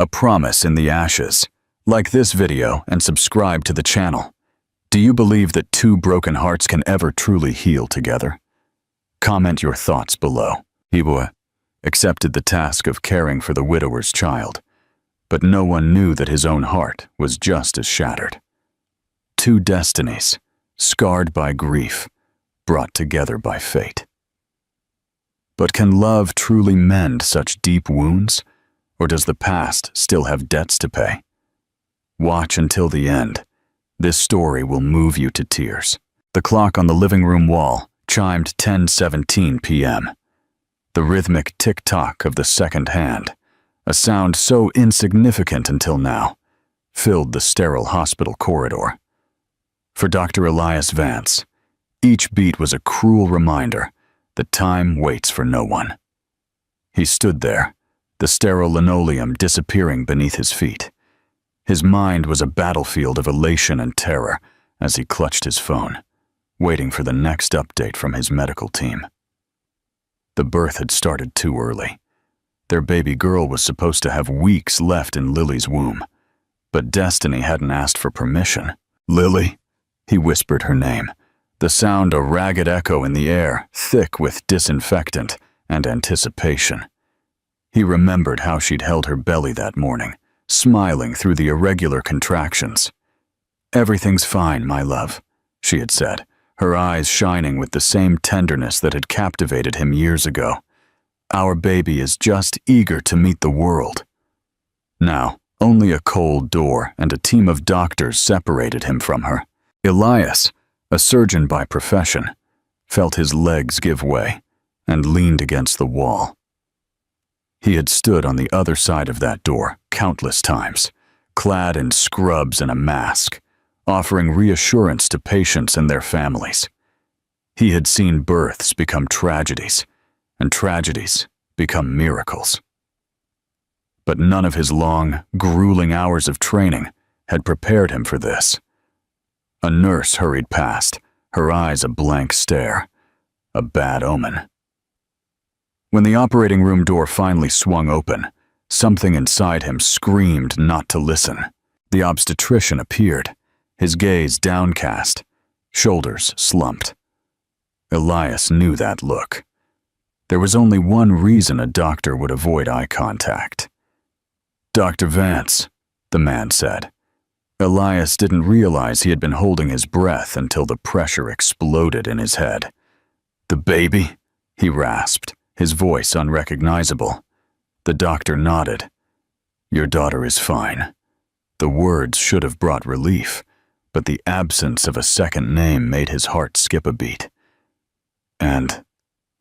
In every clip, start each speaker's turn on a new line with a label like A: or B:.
A: A promise in the ashes. Like this video and subscribe to the channel. Do you believe that two broken hearts can ever truly heal together? Comment your thoughts below. Ibua accepted the task of caring for the widower's child, but no one knew that his own heart was just as shattered. Two destinies, scarred by grief, brought together by fate. But can love truly mend such deep wounds, or does the past still have debts to pay? Watch until the end. This story will move you to tears. The clock on the living room wall chimed 10:17 p.m. The rhythmic tick-tock of the second hand, a sound so insignificant until now, filled the sterile hospital corridor. For Dr. Elias Vance, each beat was a cruel reminder that time waits for no one. He stood there, the sterile linoleum disappearing beneath his feet. His mind was a battlefield of elation and terror as he clutched his phone, waiting for the next update from his medical team. The birth had started too early. Their baby girl was supposed to have weeks left in Lily's womb, but Destiny hadn't asked for permission. "Lily," he whispered her name, the sound a ragged echo in the air, thick with disinfectant and anticipation. He remembered how she'd held her belly that morning, smiling through the irregular contractions. "Everything's fine, my love," she had said, her eyes shining with the same tenderness that had captivated him years ago. "Our baby is just eager to meet the world." Now, only a cold door and a team of doctors separated him from her. Elias, a surgeon by profession, felt his legs give way and leaned against the wall. He had stood on the other side of that door countless times, clad in scrubs and a mask, offering reassurance to patients and their families. He had seen births become tragedies, and tragedies become miracles. But none of his long, grueling hours of training had prepared him for this. A nurse hurried past, her eyes a blank stare, a bad omen. When the operating room door finally swung open, something inside him screamed not to listen. The obstetrician appeared, his gaze downcast, shoulders slumped. Elias knew that look. There was only one reason a doctor would avoid eye contact. "Dr. Vance," the man said. Elias didn't realize he had been holding his breath until the pressure exploded in his head. "The baby?" he rasped, his voice unrecognizable. The doctor nodded. "Your daughter is fine." The words should have brought relief, but the absence of a second name made his heart skip a beat. "And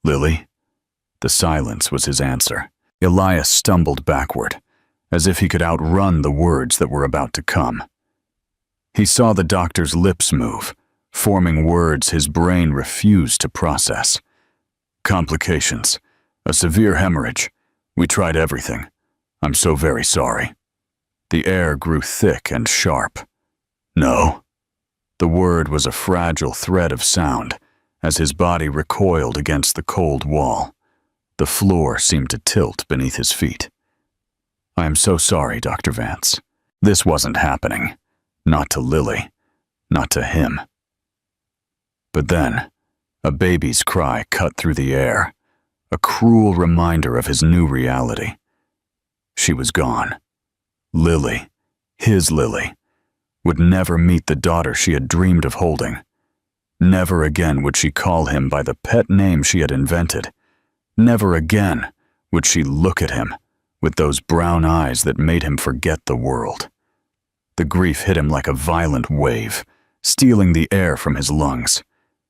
A: Lily?" The silence was his answer. Elias stumbled backward, as if he could outrun the words that were about to come. He saw the doctor's lips move, forming words his brain refused to process. "Complications. A severe hemorrhage. We tried everything. I'm so very sorry." The air grew thick and sharp. "No." The word was a fragile thread of sound as his body recoiled against the cold wall. The floor seemed to tilt beneath his feet. "I am so sorry, Dr. Vance. This wasn't happening. Not to Lily. Not to him." But then, a baby's cry cut through the air, a cruel reminder of his new reality. She was gone. Lily, his Lily, would never meet the daughter she had dreamed of holding. Never again would she call him by the pet name she had invented. Never again would she look at him with those brown eyes that made him forget the world. The grief hit him like a violent wave, stealing the air from his lungs.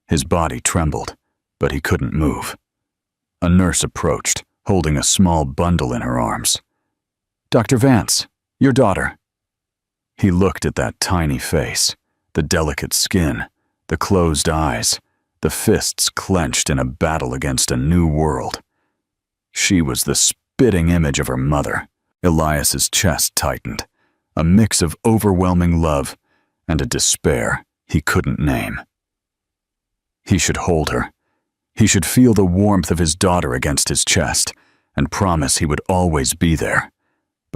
A: His body trembled, but he couldn't move. A nurse approached, holding a small bundle in her arms. "Dr. Vance, your daughter." He looked at that tiny face, the delicate skin, the closed eyes, the fists clenched in a battle against a new world. She was the spitting image of her mother. Elias's chest tightened, a mix of overwhelming love and a despair he couldn't name. He should hold her. He should feel the warmth of his daughter against his chest and promise he would always be there.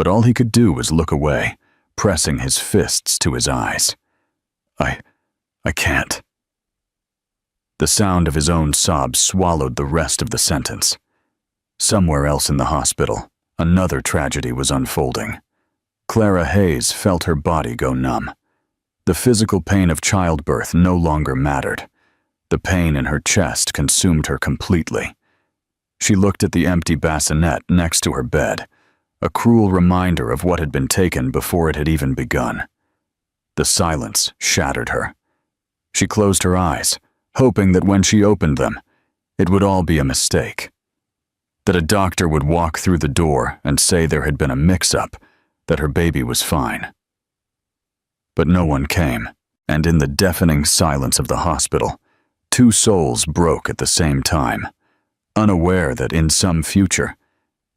A: but all he could do was look away, pressing his fists to his eyes. I can't." The sound of his own sobs swallowed the rest of the sentence. Somewhere else in the hospital, another tragedy was unfolding. Clara Hayes felt her body go numb. The physical pain of childbirth no longer mattered. The pain in her chest consumed her completely. She looked at the empty bassinet next to her bed, a cruel reminder of what had been taken before it had even begun. The silence shattered her. She closed her eyes, hoping that when she opened them, it would all be a mistake. That a doctor would walk through the door and say there had been a mix-up, that her baby was fine. But no one came, and in the deafening silence of the hospital, two souls broke at the same time, unaware that in some future,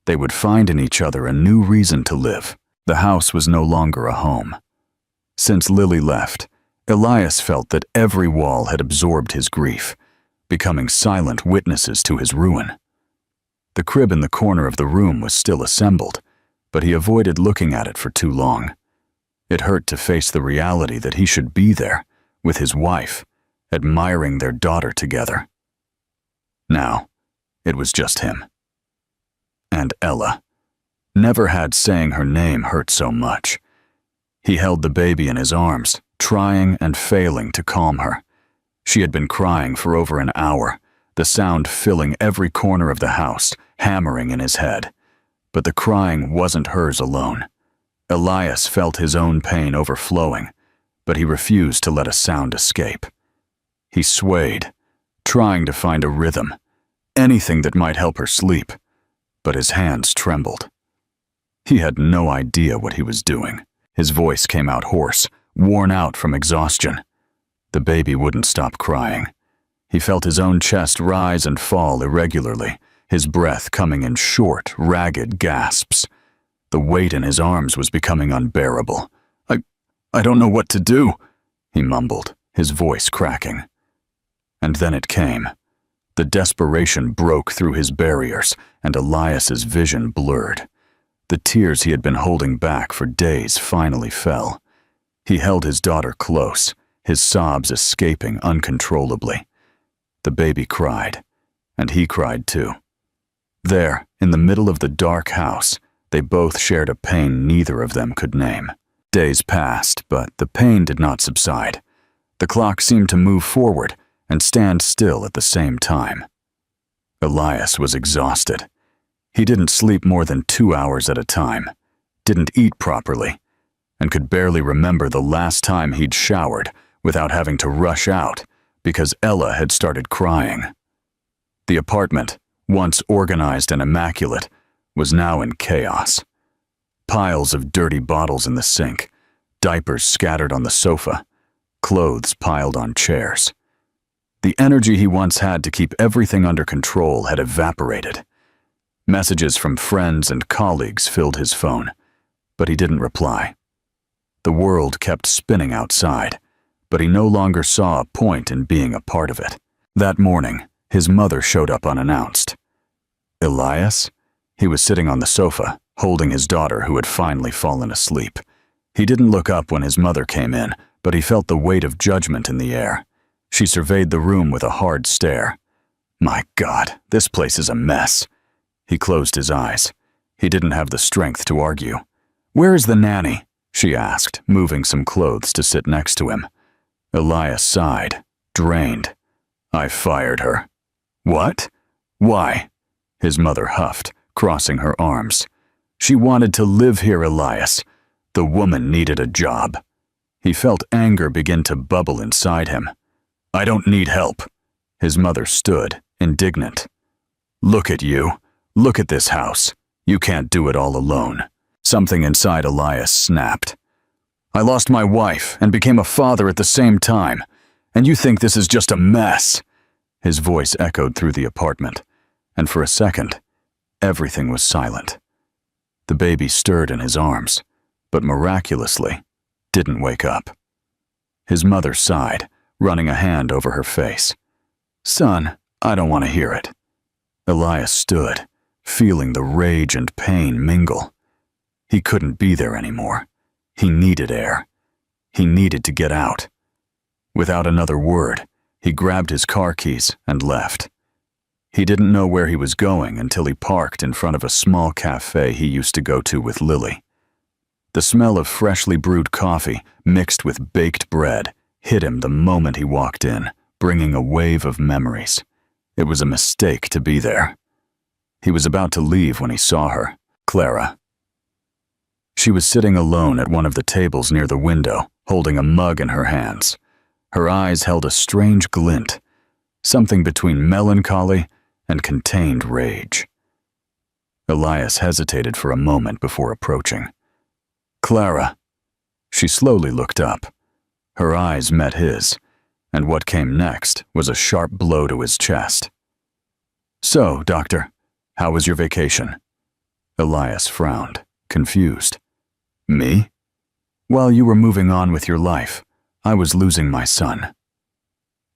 A: they would find in each other a new reason to live. The house was no longer a home. Since Lily left, Elias felt that every wall had absorbed his grief, becoming silent witnesses to his ruin. The crib in the corner of the room was still assembled, but he avoided looking at it for too long. It hurt to face the reality that he should be there, with his wife, admiring their daughter together. Now, it was just him. And Ella. Never had saying her name hurt so much. He held the baby in his arms, trying and failing to calm her. She had been crying for over an hour, the sound filling every corner of the house, hammering in his head. But the crying wasn't hers alone. Elias felt his own pain overflowing, but he refused to let a sound escape. He swayed, trying to find a rhythm, anything that might help her sleep, but his hands trembled. He had no idea what he was doing. His voice came out hoarse, worn out from exhaustion. The baby wouldn't stop crying. He felt his own chest rise and fall irregularly, his breath coming in short, ragged gasps. The weight in his arms was becoming unbearable. I don't know what to do," he mumbled, his voice cracking. And then it came. The desperation broke through his barriers, and Elias's vision blurred. The tears he had been holding back for days finally fell. He held his daughter close, his sobs escaping uncontrollably. The baby cried, and he cried too. There, in the middle of the dark house, they both shared a pain neither of them could name. Days passed, but the pain did not subside. The clock seemed to move forward and stand still at the same time. Elias was exhausted. He didn't sleep more than 2 hours at a time, didn't eat properly, and could barely remember the last time he'd showered without having to rush out because Ella had started crying. The apartment, once organized and immaculate, was now in chaos. Piles of dirty bottles in the sink, diapers scattered on the sofa, clothes piled on chairs. The energy he once had to keep everything under control had evaporated. Messages from friends and colleagues filled his phone, but he didn't reply. The world kept spinning outside, but he no longer saw a point in being a part of it. That morning, his mother showed up unannounced. Elias? He was sitting on the sofa, holding his daughter who had finally fallen asleep. He didn't look up when his mother came in, but he felt the weight of judgment in the air. She surveyed the room with a hard stare. My God, this place is a mess. He closed his eyes. He didn't have the strength to argue. Where is the nanny? She asked, moving some clothes to sit next to him. Elias sighed, drained. I fired her. What? Why? His mother huffed, crossing her arms. She wanted to live here, Elias. The woman needed a job. He felt anger begin to bubble inside him. I don't need help. His mother stood, indignant. Look at you. Look at this house. You can't do it all alone. Something inside Elias snapped. I lost my wife and became a father at the same time, and you think this is just a mess? His voice echoed through the apartment, and for a second, everything was silent. The baby stirred in his arms, but miraculously didn't wake up. His mother sighed, running a hand over her face. Son, I don't want to hear it. Elias stood, feeling the rage and pain mingle. He couldn't be there anymore. He needed air. He needed to get out. Without another word, he grabbed his car keys and left. He didn't know where he was going until he parked in front of a small cafe he used to go to with Lily. The smell of freshly brewed coffee mixed with baked bread hit him the moment he walked in, bringing a wave of memories. It was a mistake to be there. He was about to leave when he saw her, Clara. She was sitting alone at one of the tables near the window, holding a mug in her hands. Her eyes held a strange glint, something between melancholy and contained rage. Elias hesitated for a moment before approaching. Clara. She slowly looked up. Her eyes met his, and what came next was a sharp blow to his chest. So, Doctor, how was your vacation? Elias frowned, confused. Me? While you were moving on with your life, I was losing my son.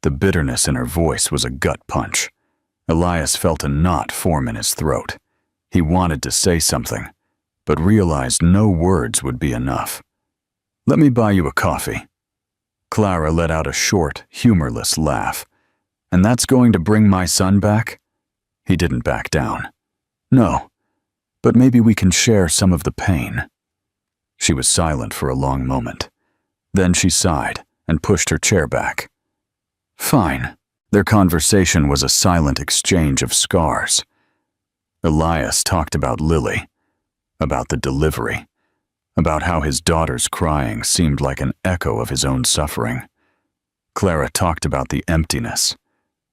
A: The bitterness in her voice was a gut punch. Elias felt a knot form in his throat. He wanted to say something, but realized no words would be enough. Let me buy you a coffee. Clara let out a short, humorless laugh. And that's going to bring my son back? He didn't back down. No, but maybe we can share some of the pain. She was silent for a long moment. Then she sighed and pushed her chair back. Fine. Their conversation was a silent exchange of scars. Elias talked about Lily, about the delivery, about how his daughter's crying seemed like an echo of his own suffering. Clara talked about the emptiness,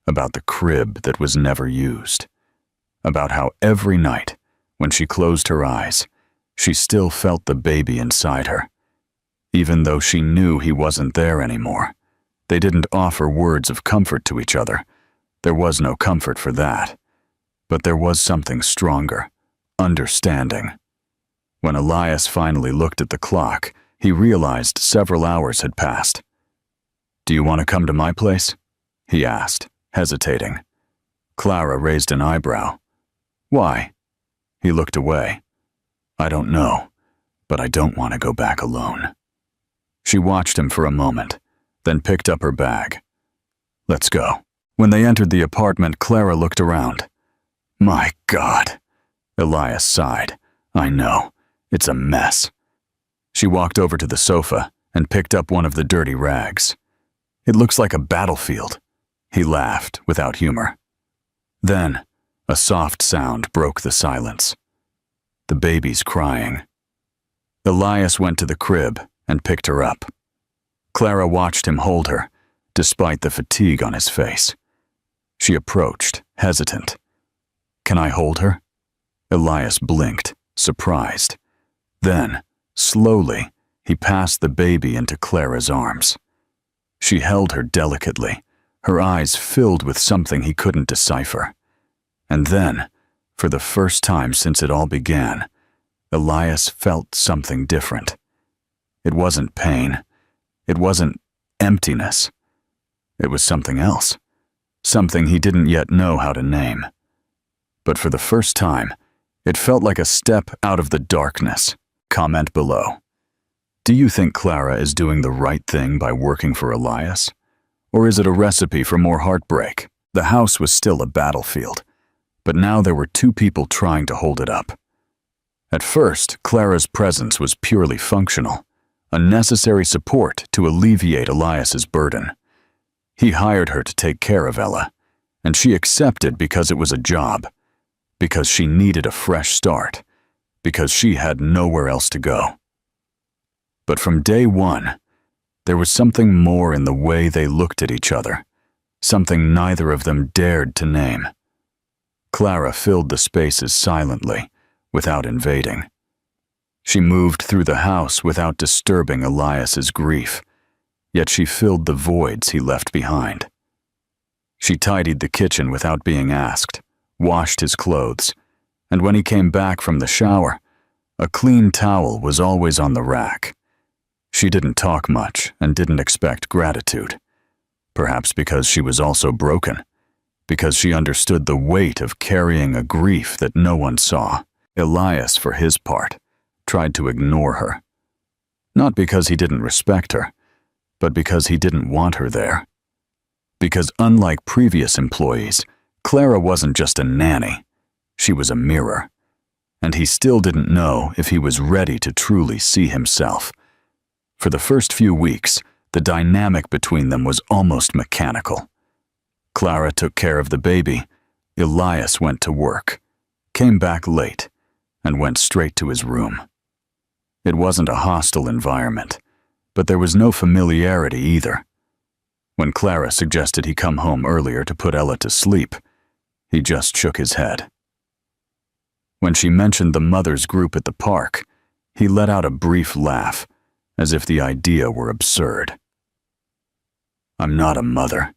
A: about the crib that was never used, about how every night, when she closed her eyes, she still felt the baby inside her. Even though she knew he wasn't there anymore, they didn't offer words of comfort to each other. There was no comfort for that. But there was something stronger, understanding. When Elias finally looked at the clock, he realized several hours had passed. Do you want to come to my place? He asked, hesitating. Clara raised an eyebrow. Why? He looked away. I don't know, but I don't want to go back alone. She watched him for a moment, then picked up her bag. Let's go. When they entered the apartment, Clara looked around. My God. Elias sighed. I know. It's a mess. She walked over to the sofa and picked up one of the dirty rags. It looks like a battlefield. He laughed without humor. Then, a soft sound broke the silence. The baby's crying. Elias went to the crib and picked her up. Clara watched him hold her, despite the fatigue on his face. She approached, hesitant. Can I hold her? Elias blinked, surprised. Then, slowly, he passed the baby into Clara's arms. She held her delicately, her eyes filled with something he couldn't decipher. And then, for the first time since it all began, Elias felt something different. It wasn't pain. It wasn't emptiness. It was something else. Something he didn't yet know how to name. But for the first time, it felt like a step out of the darkness. Comment below. Do you think Clara is doing the right thing by working for Elias? Or is it a recipe for more heartbreak? The house was still a battlefield, but now there were two people trying to hold it up. At first, Clara's presence was purely functional, a necessary support to alleviate Elias's burden. He hired her to take care of Ella, and she accepted because it was a job, because she needed a fresh start, because she had nowhere else to go. But from day one, there was something more in the way they looked at each other, something neither of them dared to name. Clara filled the spaces silently, without invading. She moved through the house without disturbing Elias's grief, yet she filled the voids he left behind. She tidied the kitchen without being asked, washed his clothes, and when he came back from the shower, a clean towel was always on the rack. She didn't talk much and didn't expect gratitude, perhaps because she was also broken, because she understood the weight of carrying a grief that no one saw. Elias, for his part, tried to ignore her. Not because he didn't respect her, but because he didn't want her there. Because unlike previous employees, Clara wasn't just a nanny, she was a mirror. And he still didn't know if he was ready to truly see himself. For the first few weeks, the dynamic between them was almost mechanical. Clara took care of the baby, Elias went to work, came back late, and went straight to his room. It wasn't a hostile environment, but there was no familiarity either. When Clara suggested he come home earlier to put Ella to sleep, he just shook his head. When she mentioned the mothers' group at the park, he let out a brief laugh, as if the idea were absurd. "I'm not a mother,"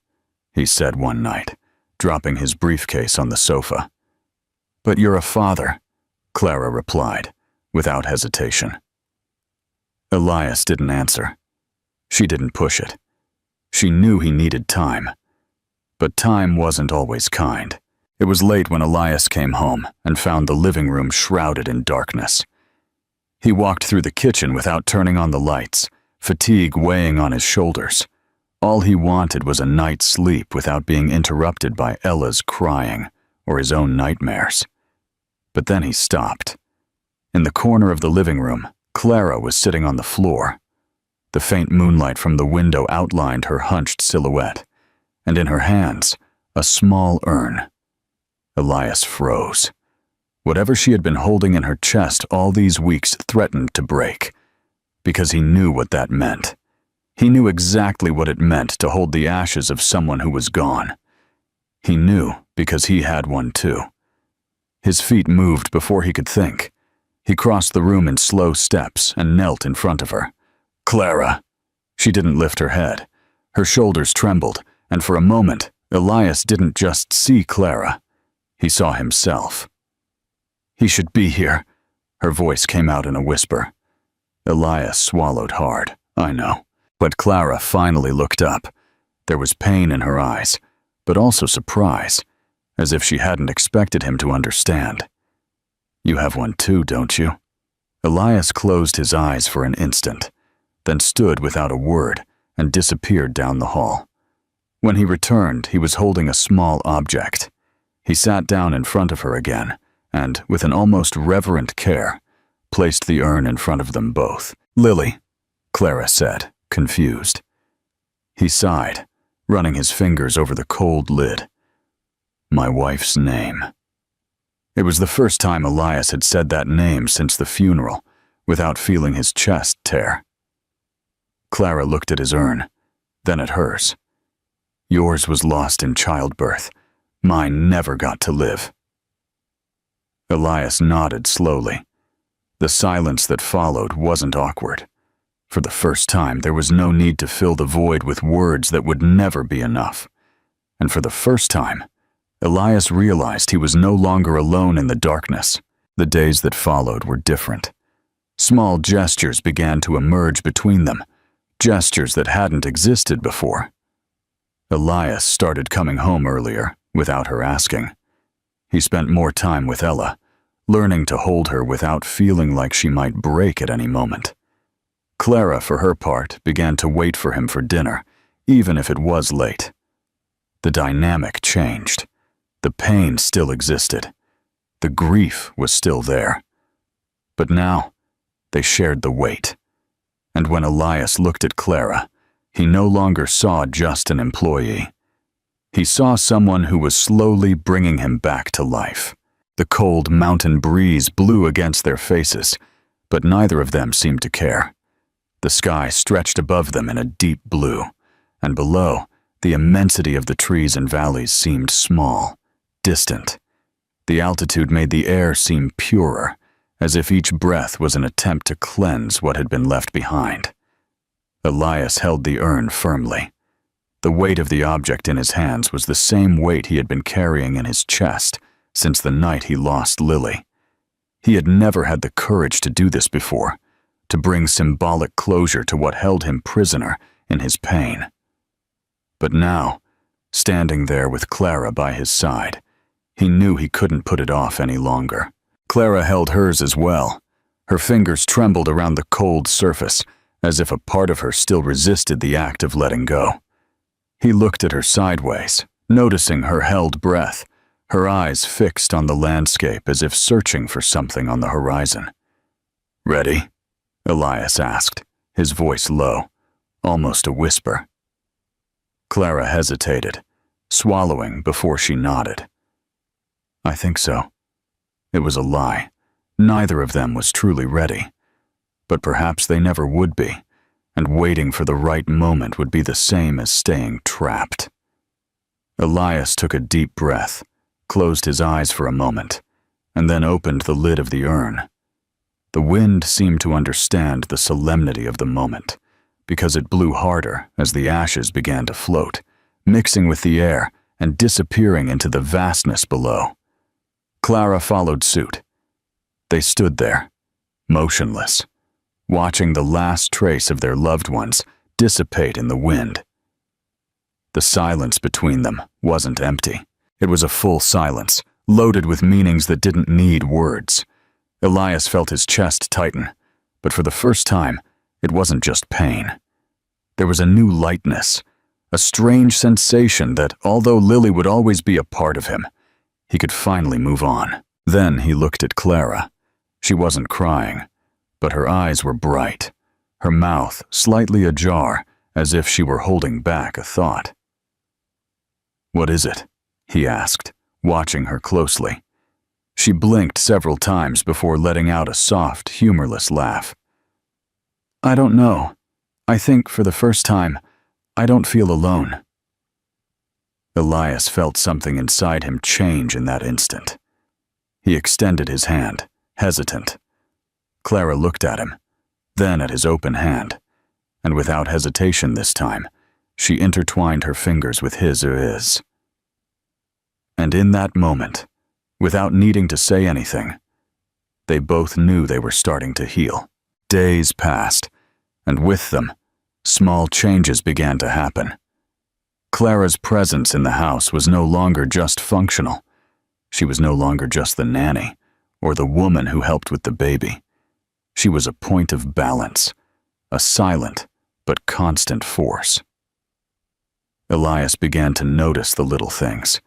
A: he said one night, dropping his briefcase on the sofa. "But you're a father," Clara replied, without hesitation. Elias didn't answer. She didn't push it. She knew he needed time. But time wasn't always kind. It was late when Elias came home and found the living room shrouded in darkness. He walked through the kitchen without turning on the lights, fatigue weighing on his shoulders. All he wanted was a night's sleep without being interrupted by Ella's crying or his own nightmares. But then he stopped. In the corner of the living room, Clara was sitting on the floor. The faint moonlight from the window outlined her hunched silhouette, and in her hands, a small urn. Elias froze. Whatever she had been holding in her chest all these weeks threatened to break, because he knew what that meant. He knew exactly what it meant to hold the ashes of someone who was gone. He knew because he had one too. His feet moved before he could think. He crossed the room in slow steps and knelt in front of her. "Clara!" She didn't lift her head. Her shoulders trembled, and for a moment, Elias didn't just see Clara. He saw himself. "He should be here," her voice came out in a whisper. Elias swallowed hard. "I know." But Clara finally looked up. There was pain in her eyes, but also surprise, as if she hadn't expected him to understand. "You have one too, don't you?" Elias closed his eyes for an instant, then stood without a word and disappeared down the hall. When he returned, he was holding a small object. He sat down in front of her again and, with an almost reverent care, placed the urn in front of them both. "Lily," Clara said, confused. He sighed, running his fingers over the cold lid. "My wife's name." It was the first time Elias had said that name since the funeral, without feeling his chest tear. Clara looked at his urn, then at hers. "Yours was lost in childbirth. Mine never got to live." Elias nodded slowly. The silence that followed wasn't awkward. For the first time, there was no need to fill the void with words that would never be enough. And for the first time, Elias realized he was no longer alone in the darkness. The days that followed were different. Small gestures began to emerge between them, gestures that hadn't existed before. Elias started coming home earlier, without her asking. He spent more time with Ella, learning to hold her without feeling like she might break at any moment. Clara, for her part, began to wait for him for dinner, even if it was late. The dynamic changed. The pain still existed. The grief was still there. But now, they shared the weight. And when Elias looked at Clara, he no longer saw just an employee. He saw someone who was slowly bringing him back to life. The cold mountain breeze blew against their faces, but neither of them seemed to care. The sky stretched above them in a deep blue, and below, the immensity of the trees and valleys seemed small, distant. The altitude made the air seem purer, as if each breath was an attempt to cleanse what had been left behind. Elias held the urn firmly. The weight of the object in his hands was the same weight he had been carrying in his chest since the night he lost Lily. He had never had the courage to do this before, to bring symbolic closure to what held him prisoner in his pain. But now, standing there with Clara by his side, he knew he couldn't put it off any longer. Clara held hers as well, Her fingers trembled around the cold surface, as if a part of her still resisted the act of letting go. He looked at her sideways, noticing her held breath, her eyes fixed on the landscape as if searching for something on the horizon. "Ready?" Elias asked, his voice low, almost a whisper. Clara hesitated, swallowing before she nodded. "I think so." It was a lie. Neither of them was truly ready. But perhaps they never would be, and waiting for the right moment would be the same as staying trapped. Elias took a deep breath, closed his eyes for a moment, and then opened the lid of the urn. The wind seemed to understand the solemnity of the moment, because it blew harder as the ashes began to float, mixing with the air and disappearing into the vastness below. Clara followed suit. They stood there, motionless, watching the last trace of their loved ones dissipate in the wind. The silence between them wasn't empty. It was a full silence, loaded with meanings that didn't need words. Elias felt his chest tighten, but for the first time, it wasn't just pain. There was a new lightness, a strange sensation that, although Lily would always be a part of him, he could finally move on. Then he looked at Clara. She wasn't crying, but her eyes were bright, her mouth slightly ajar, as if she were holding back a thought. "What is it?" he asked, watching her closely. She blinked several times before letting out a soft, humorless laugh. "I don't know. I think, for the first time, I don't feel alone." Elias felt something inside him change in that instant. He extended his hand, hesitant. Clara looked at him, then at his open hand, and without hesitation this time, she intertwined her fingers with his. And in that moment, without needing to say anything, they both knew they were starting to heal. Days passed, and with them, small changes began to happen. Clara's presence in the house was no longer just functional. She was no longer just the nanny, or the woman who helped with the baby. She was a point of balance, a silent but constant force. Elias began to notice the little things.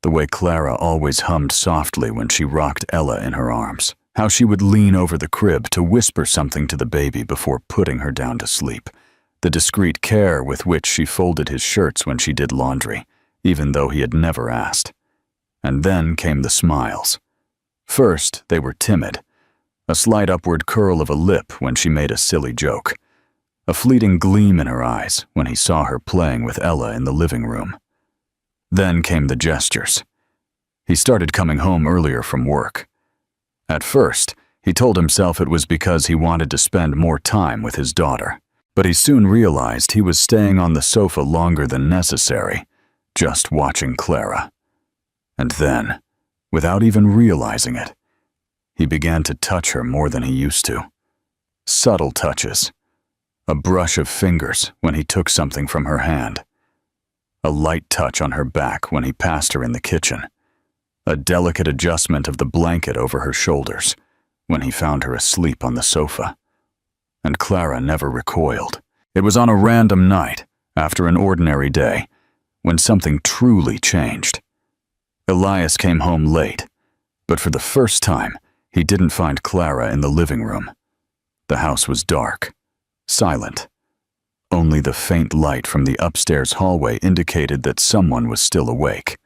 A: The way Clara always hummed softly when she rocked Ella in her arms. How she would lean over the crib to whisper something to the baby before putting her down to sleep. The discreet care with which she folded his shirts when she did laundry, even though he had never asked. And then came the smiles. First, they were timid. A slight upward curl of a lip when she made a silly joke. A fleeting gleam in her eyes when he saw her playing with Ella in the living room. Then came the gestures. He started coming home earlier from work. At first, he told himself it was because he wanted to spend more time with his daughter. But he soon realized he was staying on the sofa longer than necessary, just watching Clara. And then, without even realizing it, he began to touch her more than he used to. Subtle touches. A brush of fingers when he took something from her hand. A light touch on her back when he passed her in the kitchen. A delicate adjustment of the blanket over her shoulders when he found her asleep on the sofa. And Clara never recoiled. It was on a random night, after an ordinary day, when something truly changed. Elias came home late, but for the first time, he didn't find Clara in the living room. The house was dark, silent. Only the faint light from the upstairs hallway indicated that someone was still awake.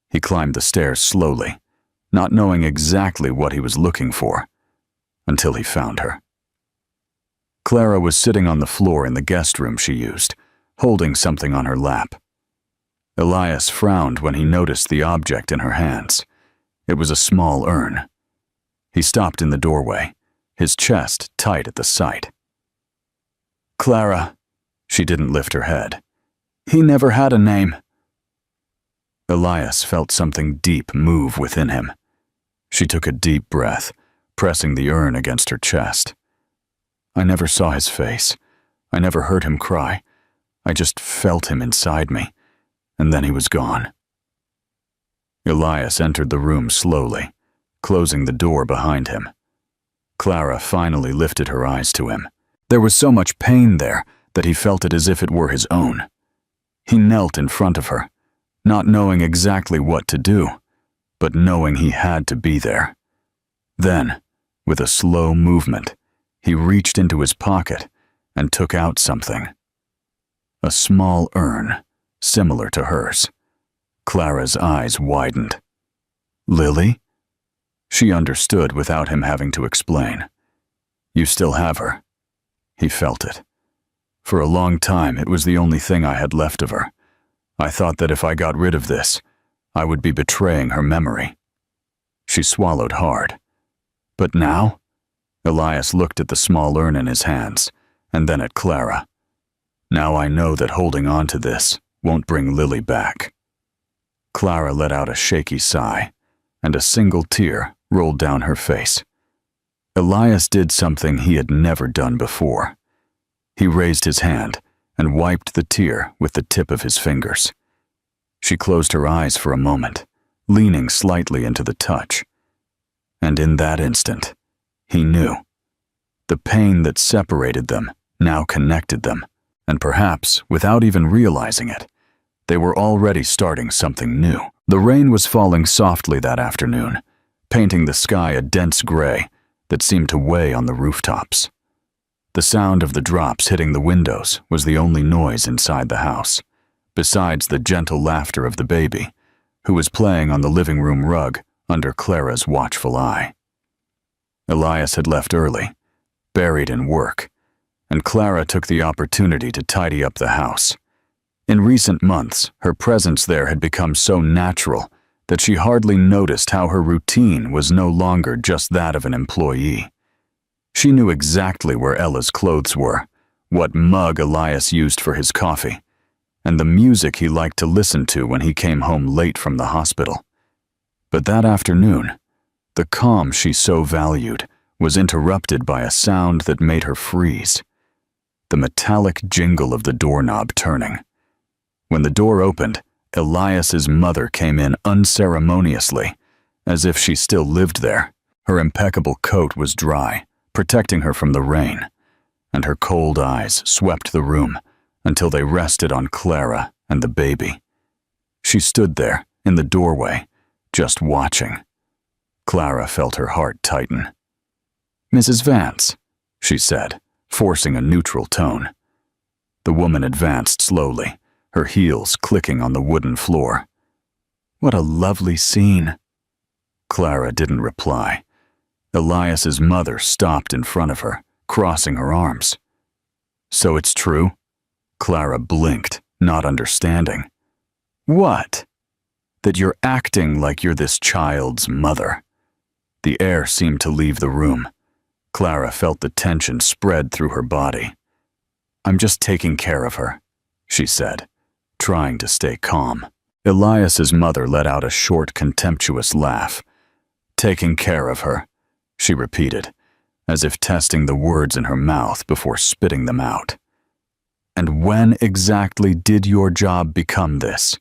A: He climbed the stairs slowly, not knowing exactly what he was looking for, until he found her. Clara was sitting on the floor in the guest room she used, holding something on her lap. Elias frowned when he noticed the object in her hands. It was a small urn. He stopped in the doorway, his chest tight at the sight. "Clara," she didn't lift her head. "He never had a name." Elias felt something deep move within him. She took a deep breath, pressing the urn against her chest. "I never saw his face. I never heard him cry. I just felt him inside me, and then he was gone." Elias entered the room slowly, closing the door behind him. Clara finally lifted her eyes to him. There was so much pain there that he felt it as if it were his own. He knelt in front of her, not knowing exactly what to do, but knowing he had to be there. Then, with a slow movement, he reached into his pocket and took out something. A small urn, similar to hers. Clara's eyes widened. Lily? She understood without him having to explain. You still have her. He felt it. For a long time, it was the only thing I had left of her. I thought that if I got rid of this, I would be betraying her memory. She swallowed hard. But now? Elias looked at the small urn in his hands, and then at Clara. Now I know that holding on to this won't bring Lily back. Clara let out a shaky sigh, and a single tear rolled down her face. Elias did something he had never done before. He raised his hand and wiped the tear with the tip of his fingers. She closed her eyes for a moment, leaning slightly into the touch. And in that instant, he knew. The pain that separated them now connected them, and perhaps, without even realizing it, they were already starting something new. The rain was falling softly that afternoon, painting the sky a dense gray that seemed to weigh on the rooftops. The sound of the drops hitting the windows was the only noise inside the house, besides the gentle laughter of the baby, who was playing on the living room rug under Clara's watchful eye. Elias had left early, buried in work, and Clara took the opportunity to tidy up the house. In recent months, her presence there had become so natural that she hardly noticed how her routine was no longer just that of an employee. She knew exactly where Ella's clothes were, what mug Elias used for his coffee, and the music he liked to listen to when he came home late from the hospital. But that afternoon, the calm she so valued was interrupted by a sound that made her freeze. The metallic jingle of the doorknob turning. When the door opened, Elias's mother came in unceremoniously, as if she still lived there. Her impeccable coat was dry, protecting her from the rain, and her cold eyes swept the room until they rested on Clara and the baby. She stood there, in the doorway, just watching. Clara felt her heart tighten. "Mrs. Vance," she said, forcing a neutral tone. The woman advanced slowly, her heels clicking on the wooden floor. "What a lovely scene." Clara didn't reply. Elias's mother stopped in front of her, crossing her arms. "So it's true?" Clara blinked, not understanding. "What?" "That you're acting like you're this child's mother." The air seemed to leave the room. Clara felt the tension spread through her body. "I'm just taking care of her," she said, trying to stay calm. Elias's mother let out a short, contemptuous laugh. "Taking care of her," she repeated, as if testing the words in her mouth before spitting them out. "And when exactly did your job become this?"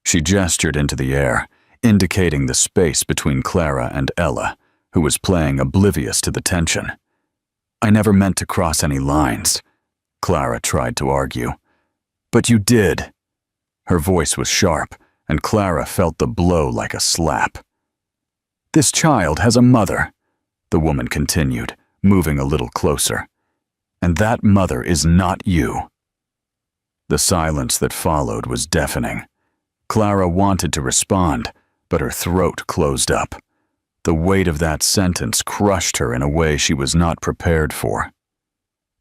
A: She gestured into the air, indicating the space between Clara and Ella, who was playing oblivious to the tension. "I never meant to cross any lines," Clara tried to argue. "But you did." Her voice was sharp, and Clara felt the blow like a slap. "This child has a mother," the woman continued, moving a little closer. "And that mother is not you." The silence that followed was deafening. Clara wanted to respond, but her throat closed up. The weight of that sentence crushed her in a way she was not prepared for.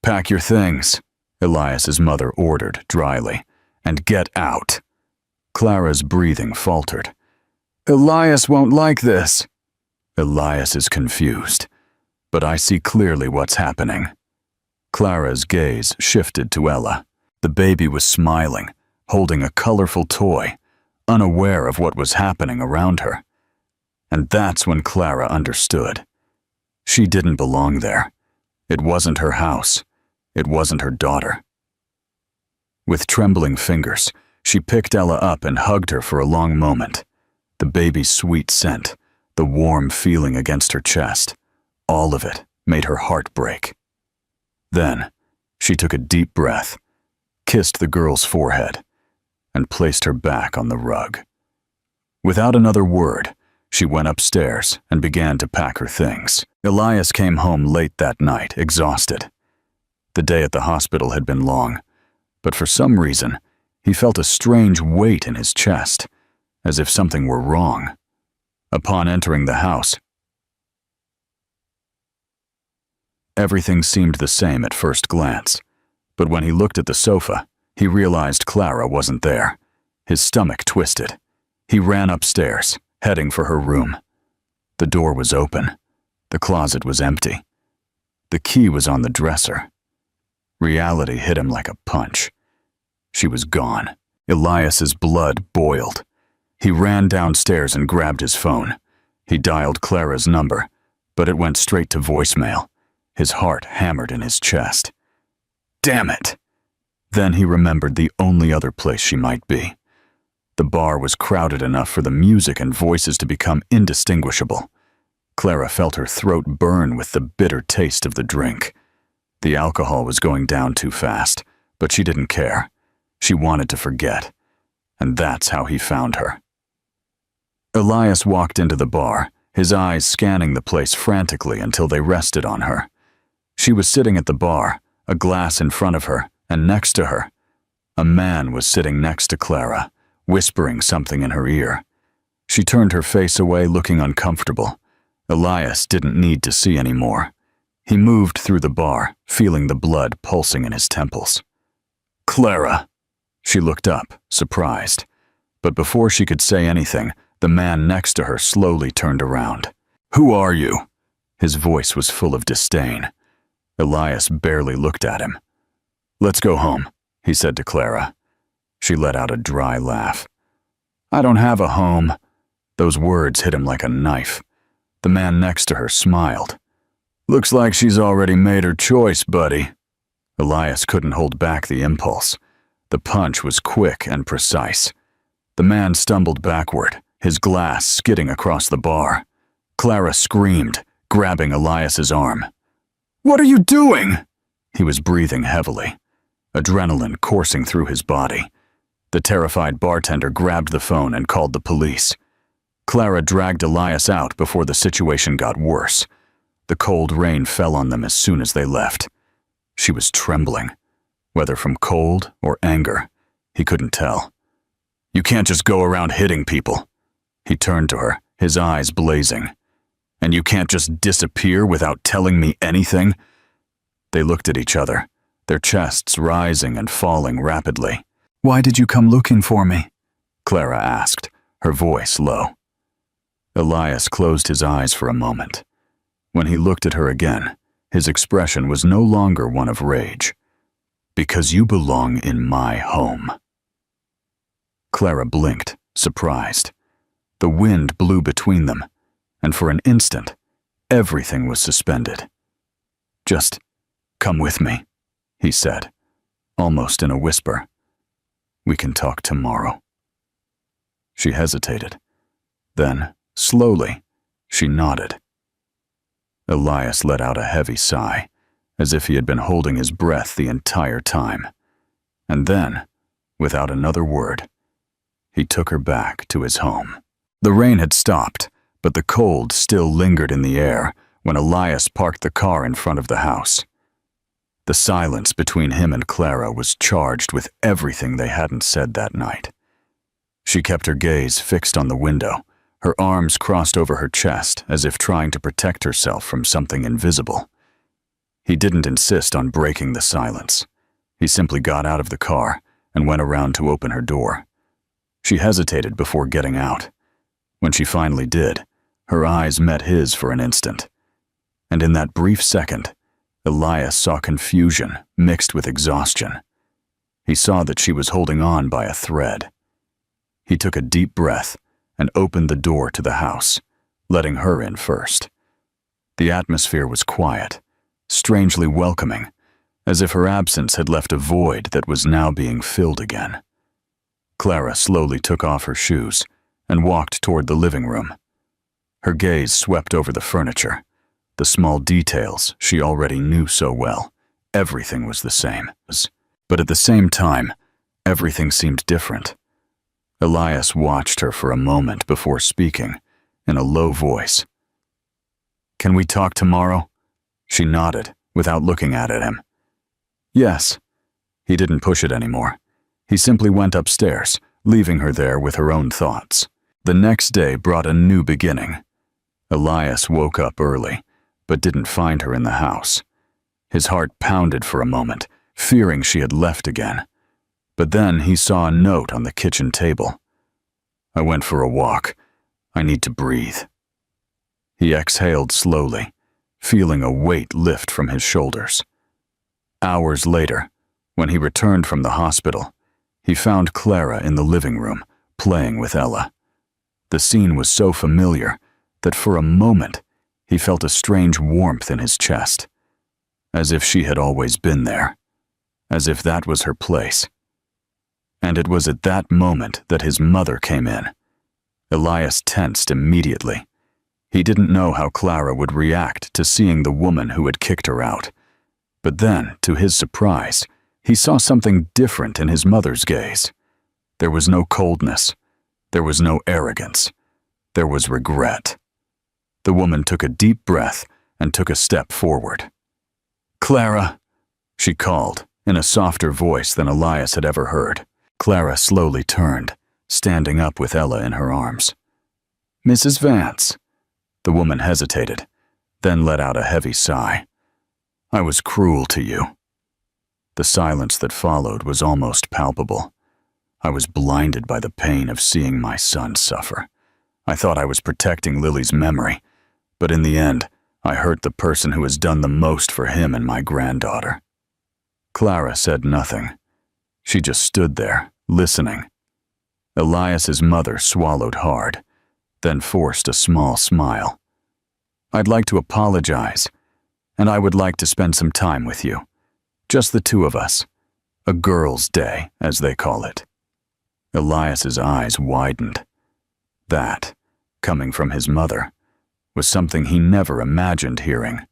A: "Pack your things," Elias's mother ordered dryly, "and get out." Clara's breathing faltered. "Elias won't like this." "Elias is confused, but I see clearly what's happening." Clara's gaze shifted to Ella. The baby was smiling, holding a colorful toy, unaware of what was happening around her. And that's when Clara understood. She didn't belong there. It wasn't her house. It wasn't her daughter. With trembling fingers, she picked Ella up and hugged her for a long moment. The baby's sweet scent, the warm feeling against her chest, all of it made her heart break. Then, she took a deep breath, kissed the girl's forehead, and placed her back on the rug. Without another word, she went upstairs and began to pack her things. Elias came home late that night, exhausted. The day at the hospital had been long, but for some reason, he felt a strange weight in his chest, as if something were wrong. Upon entering the house, everything seemed the same at first glance, but when he looked at the sofa, he realized Clara wasn't there. His stomach twisted. He ran upstairs, heading for her room. The door was open. The closet was empty. The key was on the dresser. Reality hit him like a punch. She was gone. Elias's blood boiled. He ran downstairs and grabbed his phone. He dialed Clara's number, but it went straight to voicemail. His heart hammered in his chest. Damn it! Then he remembered the only other place she might be. The bar was crowded enough for the music and voices to become indistinguishable. Clara felt her throat burn with the bitter taste of the drink. The alcohol was going down too fast, but she didn't care. She wanted to forget, and that's how he found her. Elias walked into the bar, his eyes scanning the place frantically until they rested on her. She was sitting at the bar, a glass in front of her, and next to her, a man was sitting next to Clara, whispering something in her ear. She turned her face away, looking uncomfortable. Elias didn't need to see any more. He moved through the bar, feeling the blood pulsing in his temples. Clara! She looked up, surprised. But before she could say anything, the man next to her slowly turned around. Who are you? His voice was full of disdain. Elias barely looked at him. Let's go home, he said to Clara. She let out a dry laugh. I don't have a home. Those words hit him like a knife. The man next to her smiled. Looks like she's already made her choice, buddy. Elias couldn't hold back the impulse. The punch was quick and precise. The man stumbled backward, his glass skidding across the bar. Clara screamed, grabbing Elias's arm. What are you doing? He was breathing heavily, adrenaline coursing through his body. The terrified bartender grabbed the phone and called the police. Clara dragged Elias out before the situation got worse. The cold rain fell on them as soon as they left. She was trembling, whether from cold or anger. He couldn't tell. You can't just go around hitting people. He turned to her, his eyes blazing. And you can't just disappear without telling me anything? They looked at each other, their chests rising and falling rapidly. Why did you come looking for me? Clara asked, her voice low. Elias closed his eyes for a moment. When he looked at her again, his expression was no longer one of rage. Because you belong in my home. Clara blinked, surprised. The wind blew between them, and for an instant, everything was suspended. Just come with me, he said, almost in a whisper. We can talk tomorrow. She hesitated. Then, slowly, she nodded. Elias let out a heavy sigh, as if he had been holding his breath the entire time. And then, without another word, he took her back to his home. The rain had stopped, but the cold still lingered in the air when Elias parked the car in front of the house. The silence between him and Clara was charged with everything they hadn't said that night. She kept her gaze fixed on the window, her arms crossed over her chest as if trying to protect herself from something invisible. He didn't insist on breaking the silence. He simply got out of the car and went around to open her door. She hesitated before getting out. When she finally did, her eyes met his for an instant. And in that brief second, Elias saw confusion mixed with exhaustion. He saw that she was holding on by a thread. He took a deep breath and opened the door to the house, letting her in first. The atmosphere was quiet, strangely welcoming, as if her absence had left a void that was now being filled again. Clara slowly took off her shoes and walked toward the living room. Her gaze swept over the furniture, The small details she already knew so well. Everything was the same. But at the same time, everything seemed different. Elias watched her for a moment before speaking, in a low voice. "Can we talk tomorrow?" She nodded, without looking at him. "Yes." He didn't push it anymore. He simply went upstairs, leaving her there with her own thoughts. The next day brought a new beginning. Elias woke up early, but didn't find her in the house. His heart pounded for a moment, fearing she had left again. But then he saw a note on the kitchen table. "I went for a walk. I need to breathe." He exhaled slowly, feeling a weight lift from his shoulders. Hours later, when he returned from the hospital, he found Clara in the living room, playing with Ella. The scene was so familiar that for a moment he felt a strange warmth in his chest, as if she had always been there, as if that was her place. And it was at that moment that his mother came in. Elias tensed immediately. He didn't know how Clara would react to seeing the woman who had kicked her out. But then, to his surprise, he saw something different in his mother's gaze. There was no coldness. There was no arrogance. There was regret. The woman took a deep breath and took a step forward. "Clara," she called, in a softer voice than Elias had ever heard. Clara slowly turned, standing up with Ella in her arms. "Mrs. Vance." The woman hesitated, then let out a heavy sigh. "I was cruel to you." The silence that followed was almost palpable. I was blinded by the pain of seeing my son suffer. I thought I was protecting Lily's memory, but in the end, I hurt the person who has done the most for him and my granddaughter. Clara said nothing. She just stood there, listening. Elias's mother swallowed hard, then forced a small smile. "I'd like to apologize, and I would like to spend some time with you. Just the two of us. A girls' day, as they call it." Elias's eyes widened. That, coming from his mother, was something he never imagined hearing.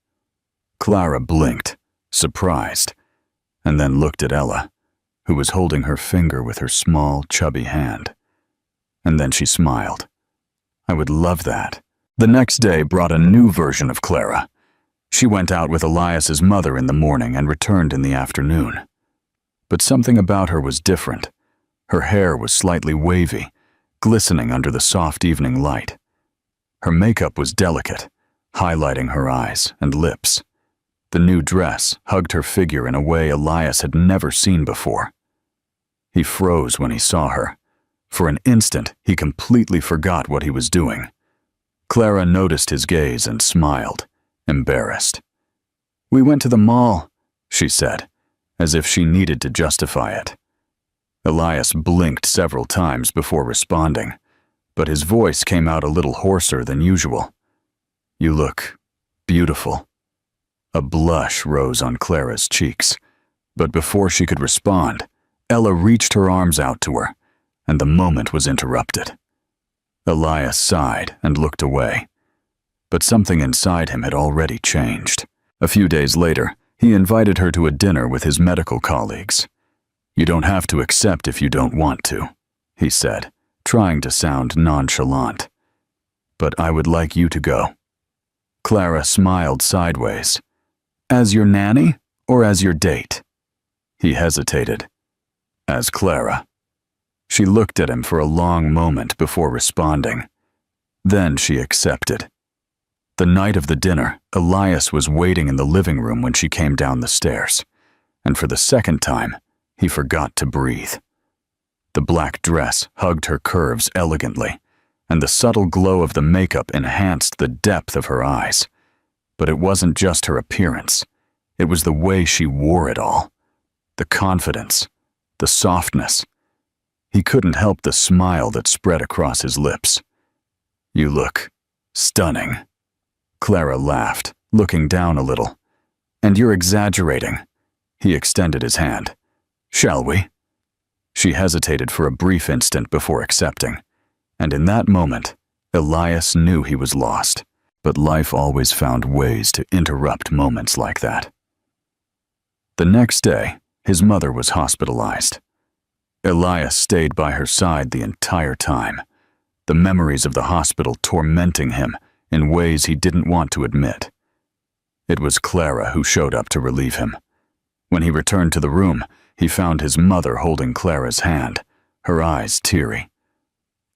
A: Clara blinked, surprised, and then looked at Ella, who was holding her finger with her small, chubby hand. And then she smiled. "I would love that." The next day brought a new version of Clara. She went out with Elias's mother in the morning and returned in the afternoon. But something about her was different. Her hair was slightly wavy, glistening under the soft evening light. Her makeup was delicate, highlighting her eyes and lips. The new dress hugged her figure in a way Elias had never seen before. He froze when he saw her. For an instant, he completely forgot what he was doing. Clara noticed his gaze and smiled, embarrassed. "We went to the mall," she said, as if she needed to justify it. Elias blinked several times before responding, but his voice came out a little hoarser than usual. "You look beautiful." A blush rose on Clara's cheeks, but before she could respond, Ella reached her arms out to her, and the moment was interrupted. Elias sighed and looked away, but something inside him had already changed. A few days later, he invited her to a dinner with his medical colleagues. "You don't have to accept if you don't want to," he said, trying to sound nonchalant. "But I would like you to go." Clara smiled sideways. "As your nanny or as your date?" He hesitated. "As Clara." She looked at him for a long moment before responding. Then she accepted. The night of the dinner, Elias was waiting in the living room when she came down the stairs, and for the second time, he forgot to breathe. The black dress hugged her curves elegantly, and the subtle glow of the makeup enhanced the depth of her eyes. But it wasn't just her appearance. It was the way she wore it all. The confidence, the softness. He couldn't help the smile that spread across his lips. "You look stunning." Clara laughed, looking down a little. "And you're exaggerating." He extended his hand. "Shall we?" She hesitated for a brief instant before accepting, and in that moment, Elias knew he was lost. But life always found ways to interrupt moments like that. The next day, his mother was hospitalized. Elias stayed by her side the entire time, the memories of the hospital tormenting him in ways he didn't want to admit. It was Clara who showed up to relieve him. When he returned to the room, he found his mother holding Clara's hand, her eyes teary.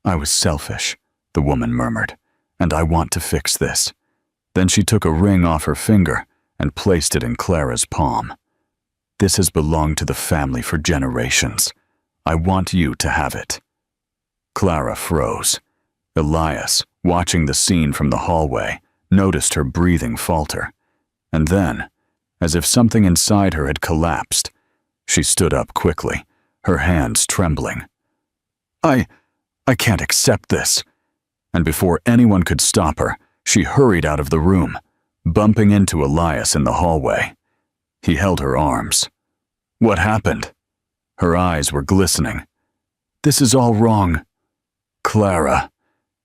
A: "I was selfish," the woman murmured, "and I want to fix this." Then she took a ring off her finger and placed it in Clara's palm. "This has belonged to the family for generations. I want you to have it." Clara froze. Elias, watching the scene from the hallway, noticed her breathing falter. And then, as if something inside her had collapsed, she stood up quickly, her hands trembling. I can't accept this." And before anyone could stop her, she hurried out of the room, bumping into Elias in the hallway. He held her arms. "What happened?" Her eyes were glistening. "This is all wrong." "Clara."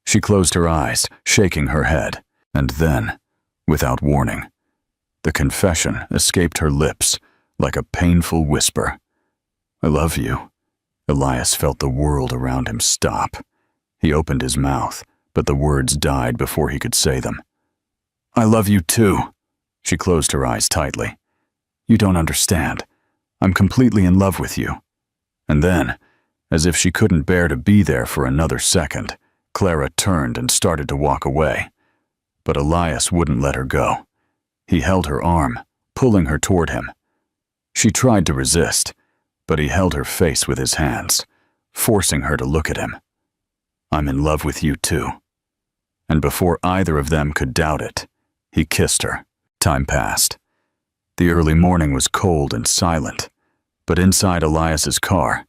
A: She closed her eyes, shaking her head, and then, without warning, the confession escaped her lips like a painful whisper. "I love you." Elias felt the world around him stop. He opened his mouth, but the words died before he could say them. "I love you too." She closed her eyes tightly. "You don't understand. I'm completely in love with you." And then, as if she couldn't bear to be there for another second, Clara turned and started to walk away. But Elias wouldn't let her go. He held her arm, pulling her toward him. She tried to resist, but he held her face with his hands, forcing her to look at him. "I'm in love with you too." And before either of them could doubt it, he kissed her. Time passed. The early morning was cold and silent, but inside Elias's car,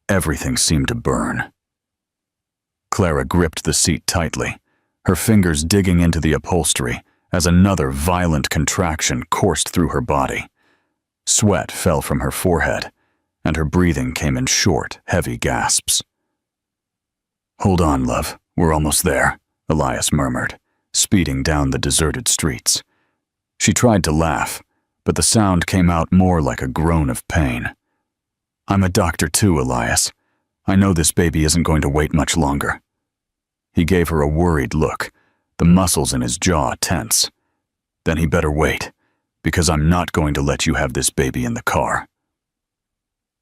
A: everything seemed to burn. Clara gripped the seat tightly, her fingers digging into the upholstery as another violent contraction coursed through her body. Sweat fell from her forehead, and her breathing came in short, heavy gasps. "Hold on, love, we're almost there," Elias murmured, speeding down the deserted streets. She tried to laugh, but the sound came out more like a groan of pain. "I'm a doctor too, Elias. I know this baby isn't going to wait much longer." He gave her a worried look, the muscles in his jaw tense. "Then he better wait, because I'm not going to let you have this baby in the car."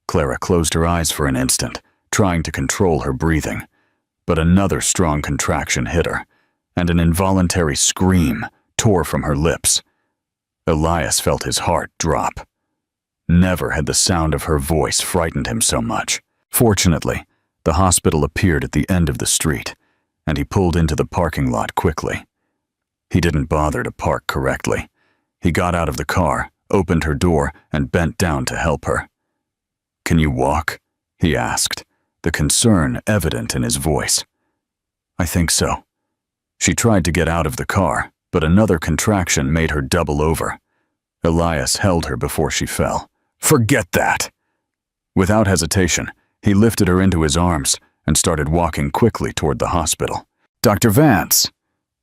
A: Clara closed her eyes for an instant, trying to control her breathing, but another strong contraction hit her, and an involuntary scream tore from her lips. Elias felt his heart drop. Never had the sound of her voice frightened him so much. Fortunately, the hospital appeared at the end of the street, and he pulled into the parking lot quickly. He didn't bother to park correctly. He got out of the car, opened her door, and bent down to help her. "Can you walk?" he asked, the concern evident in his voice. "I think so." She tried to get out of the car, but another contraction made her double over. Elias held her before she fell. "Forget that!" Without hesitation, he lifted her into his arms and started walking quickly toward the hospital. "Dr. Vance!"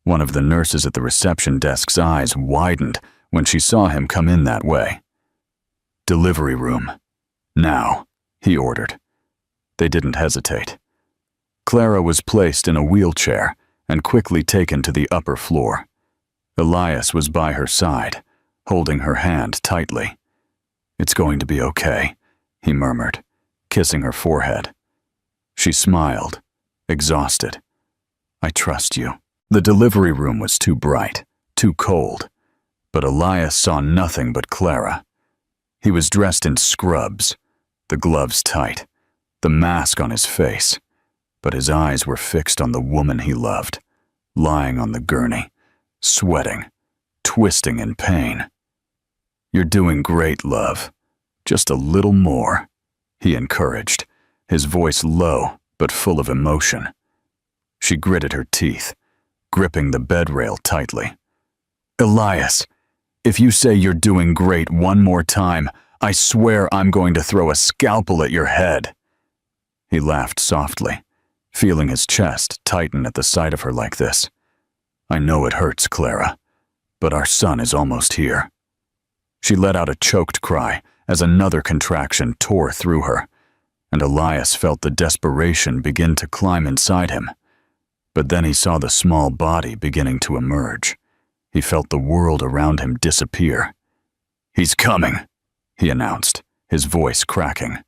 A: One of the nurses at the reception desk's eyes widened when she saw him come in that way. "Delivery room. Now," he ordered. They didn't hesitate. Clara was placed in a wheelchair and quickly taken to the upper floor. Elias was by her side, holding her hand tightly. "It's going to be okay," he murmured, kissing her forehead. She smiled, exhausted. "I trust you." The delivery room was too bright, too cold, but Elias saw nothing but Clara. He was dressed in scrubs, the gloves tight, the mask on his face, but his eyes were fixed on the woman he loved, lying on the gurney, sweating, twisting in pain. "You're doing great, love. Just a little more," he encouraged, his voice low but full of emotion. She gritted her teeth, gripping the bed rail tightly. "Elias, if you say you're doing great one more time, I swear I'm going to throw a scalpel at your head." He laughed softly, feeling his chest tighten at the sight of her like this. "I know it hurts, Clara, but our son is almost here." She let out a choked cry as another contraction tore through her, and Elias felt the desperation begin to climb inside him. But then he saw the small body beginning to emerge. He felt the world around him disappear. "He's coming," he announced, his voice cracking.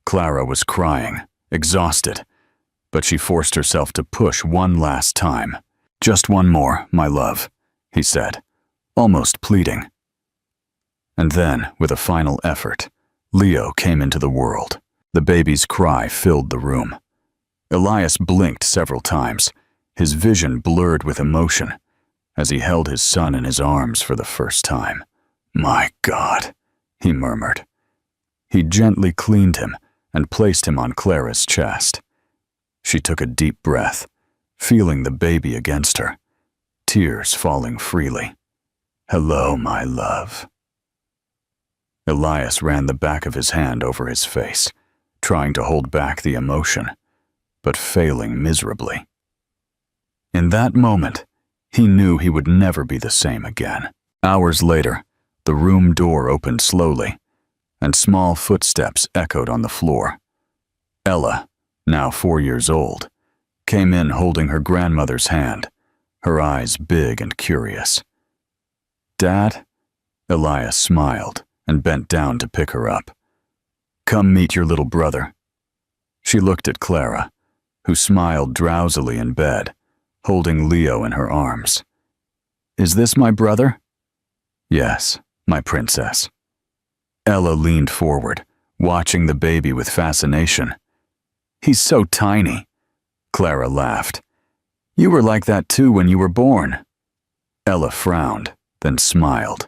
A: Clara was crying, exhausted, but she forced herself to push one last time. "Just one more, my love," he said, almost pleading. And then, with a final effort, Leo came into the world. The baby's cry filled the room. Elias blinked several times, his vision blurred with emotion, as he held his son in his arms for the first time. "My God," he murmured. He gently cleaned him and placed him on Clara's chest. She took a deep breath, feeling the baby against her, tears falling freely. "Hello, my love." Elias ran the back of his hand over his face, trying to hold back the emotion, but failing miserably. In that moment, he knew he would never be the same again. Hours later, the room door opened slowly, and small footsteps echoed on the floor. Ella, now 4 years old, came in holding her grandmother's hand, her eyes big and curious. "Dad?" Elias smiled and bent down to pick her up. "Come meet your little brother." She looked at Clara, who smiled drowsily in bed, holding Leo in her arms. "Is this my brother?" "Yes, my princess." Ella leaned forward, watching the baby with fascination. "He's so tiny." Clara laughed. "You were like that too when you were born." Ella frowned, then smiled.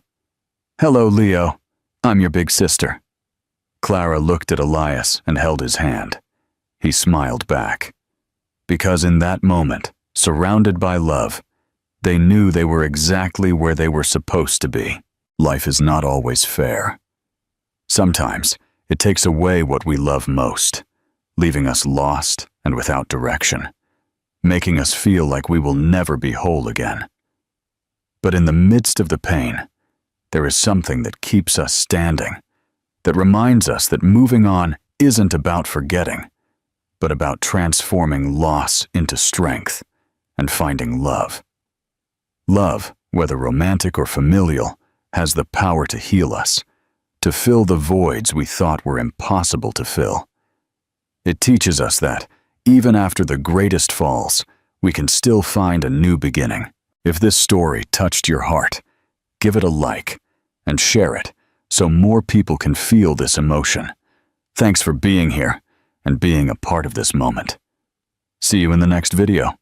A: "Hello, Leo. I'm your big sister." Clara looked at Elias and held his hand. He smiled back. Because in that moment, surrounded by love, they knew they were exactly where they were supposed to be. Life is not always fair. Sometimes, it takes away what we love most, leaving us lost and without direction, making us feel like we will never be whole again. But in the midst of the pain, there is something that keeps us standing, that reminds us that moving on isn't about forgetting, but about transforming loss into strength and finding love. Love, whether romantic or familial, has the power to heal us, to fill the voids we thought were impossible to fill. It teaches us that, even after the greatest falls, we can still find a new beginning. If this story touched your heart, give it a like and share it so more people can feel this emotion. Thanks for being here and being a part of this moment. See you in the next video.